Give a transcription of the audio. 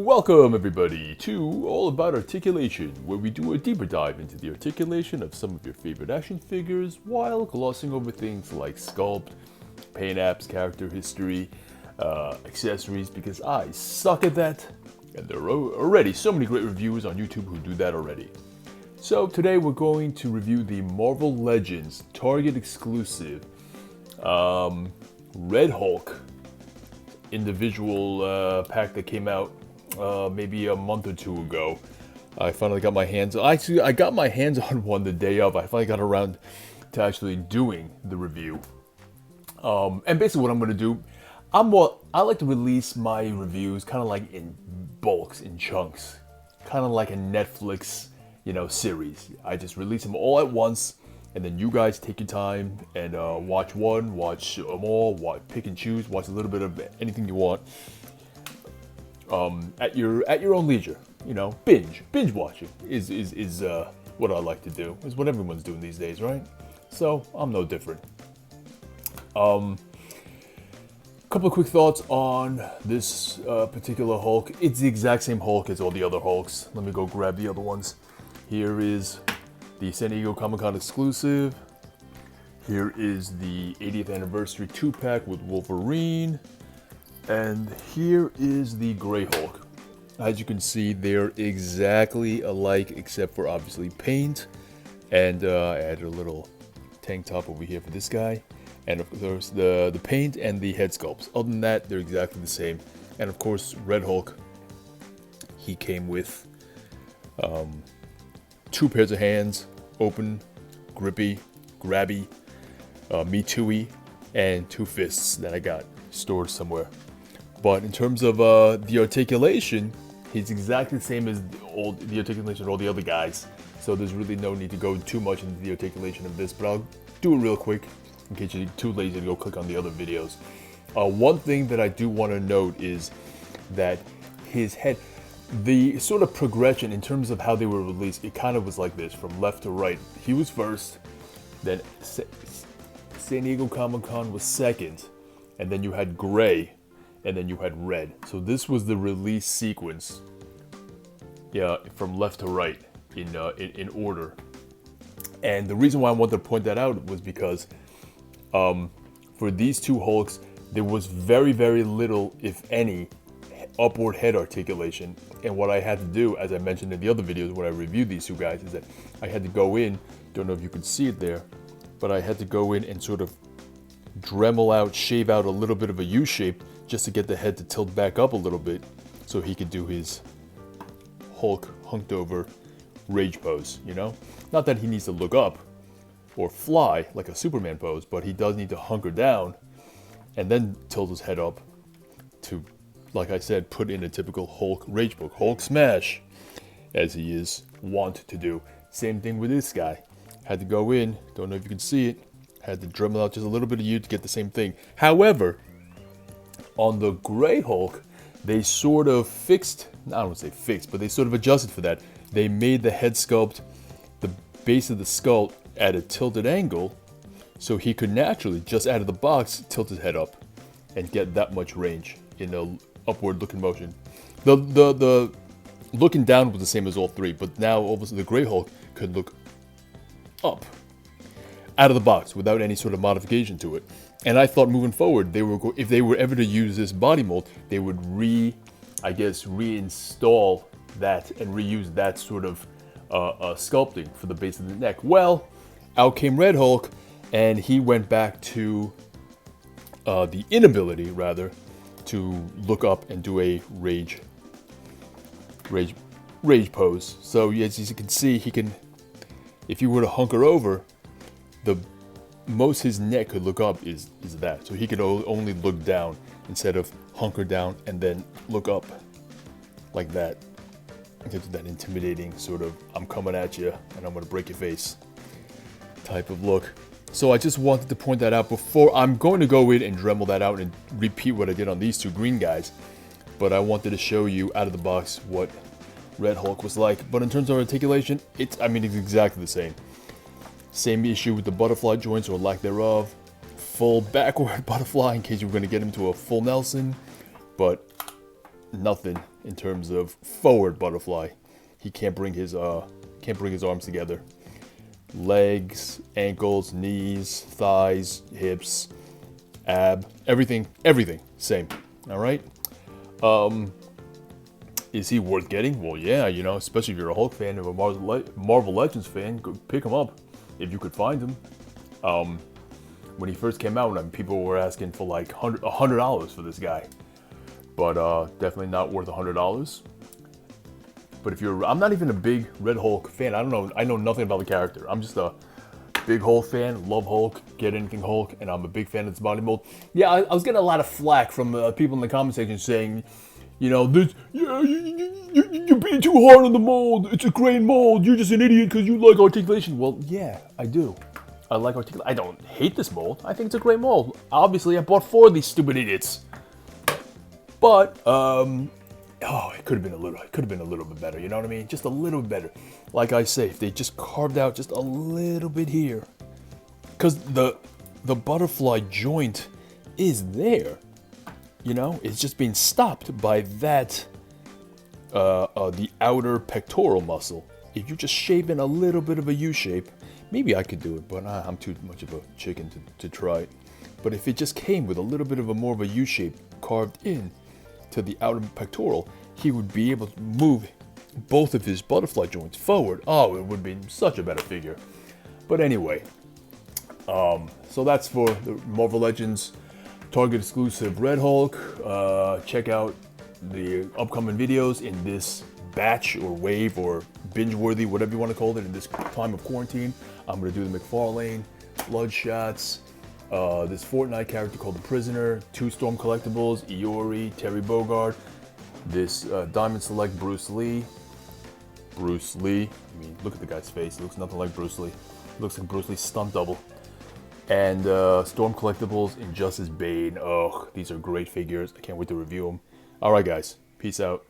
Welcome everybody to All About Articulation, where we do a deeper dive into the articulation of some of your favorite action figures while glossing over things like sculpt, paint apps, character history, accessories, because I suck at that, and there are already so many great reviewers on YouTube who do that already. So today we're going to review the Marvel Legends Target exclusive Red Hulk individual pack that came out maybe a month or two ago. I finally got my hands on. Actually, I got my hands on one the day of. I finally got around to actually doing the review. And basically, what I'm going to do, I like to release my reviews kind of like in bulks, in chunks, kind of like a Netflix, series. I just release them all at once, and then you guys take your time and watch one, watch them all, pick and choose, watch a little bit of anything you want. At your own leisure, binge watching is what I like to do. Is what everyone's doing these days, right? So I'm no different. Couple of quick thoughts on this particular Hulk. It's the exact same Hulk as all the other Hulks. Let me go grab the other ones. Here is the San Diego Comic-Con exclusive. Here is the 80th anniversary 2-pack with Wolverine. And here is the Grey Hulk. As you can see, they're exactly alike except for obviously paint. And I added a little tank top over here for this guy. And of course the paint and the head sculpts. Other than that, they're exactly the same. And of course, Red Hulk, he came with 2 pairs of hands, open, grippy, grabby, me too-y, and 2 fists that I got stored somewhere. But in terms of the articulation, he's exactly the same as the articulation of all the other guys. So there's really no need to go too much into the articulation of this, but I'll do it real quick in case you're too lazy to go click on the other videos. One thing that I do want to note is that his head, the sort of progression in terms of how they were released, it kind of was like this, from left to right. He was first, then San Diego Comic-Con was second, and then you had Gray, and then you had Red. So this was the release sequence, from left to right in order. And the reason why I wanted to point that out was because for these 2 Hulks, there was very, very little, if any, upward head articulation. And what I had to do, as I mentioned in the other videos when I reviewed these 2 guys, is that I had to go in, don't know if you can see it there, but I had to go in and sort of Dremel out, shave out a little bit of a U shape just to get the head to tilt back up a little bit so he could do his Hulk hunked over rage pose, Not that he needs to look up or fly like a Superman pose, but he does need to hunker down and then tilt his head up to, like I said, put in a typical Hulk rage pose, Hulk smash, as he is wont to do. Same thing with this guy. Had to go in, don't know if you can see it, had to Dremel out just a little bit of U to get the same thing. However, on the Grey Hulk, they sort of fixed, I don't want to say fixed, but they sort of adjusted for that. They made the head sculpt, the base of the skull at a tilted angle, so he could naturally, just out of the box, tilt his head up and get that much range in a upward looking motion. The looking down was the same as all 3, but now obviously the Grey Hulk could look up out of the box without any sort of modification to it. And I thought moving forward, if they were ever to use this body mold, they would reinstall that and reuse that sort of sculpting for the base of the neck. Well, out came Red Hulk, and he went back to the inability, rather, to look up and do a rage pose. So as you can see, he can, if you were to hunker over, the most his neck could look up is that. So he could only look down instead of hunker down and then look up like that. It gives that intimidating sort of, I'm coming at you and I'm going to break your face type of look. So I just wanted to point that out before. I'm going to go in and Dremel that out and repeat what I did on these 2 green guys. But I wanted to show you out of the box what Red Hulk was like. But in terms of articulation, it's exactly the same. Same issue with the butterfly joints or lack thereof. Full backward butterfly in case you were going to get him to a full Nelson. But nothing in terms of forward butterfly. He can't bring his arms together. Legs, ankles, knees, thighs, hips, everything, same. All right. Is he worth getting? Well, yeah, you know, especially if you're a Hulk fan or a Marvel Legends fan, go pick him up if you could find him. When he first came out, people were asking for like $100 for this guy, but definitely not worth $100. But if you're, I'm not even a big Red Hulk fan. I know nothing about the character. I'm just a big Hulk fan. Love Hulk. Get anything Hulk, and I'm a big fan of this body mold. Yeah, I was getting a lot of flack from people in the comment section saying, you know, this, yeah, you're being too hard on the mold. It's a grain mold. You're just an idiot because you like articulation. Well, yeah, I do. I like articulation. I don't hate this mold. I think it's a great mold. Obviously, I bought 4 of these stupid idiots. But, it could have been a little bit better. You know what I mean? Just a little bit better. Like I say, if they just carved out just a little bit here, because the butterfly joint is there. You know, it's just being stopped by that, the outer pectoral muscle. If you just shave in a little bit of a U shape, maybe I could do it, but I'm too much of a chicken to try it. But if it just came with a little bit of a more of a U shape carved in to the outer pectoral, he would be able to move both of his butterfly joints forward. Oh, it would be such a better figure. But anyway, so that's for the Marvel Legends Target exclusive Red Hulk. Check out the upcoming videos in this batch or wave or binge-worthy, whatever you want to call it, in this time of quarantine. I'm going to do the McFarlane, Bloodshots, this Fortnite character called The Prisoner, 2 Storm collectibles, Iori, Terry Bogard, this Diamond Select Bruce Lee. I mean, look at the guy's face. It looks nothing like Bruce Lee. It looks like Bruce Lee's stunt double. And Storm Collectibles, Injustice Bane. Oh, these are great figures. I can't wait to review them. All right, guys. Peace out.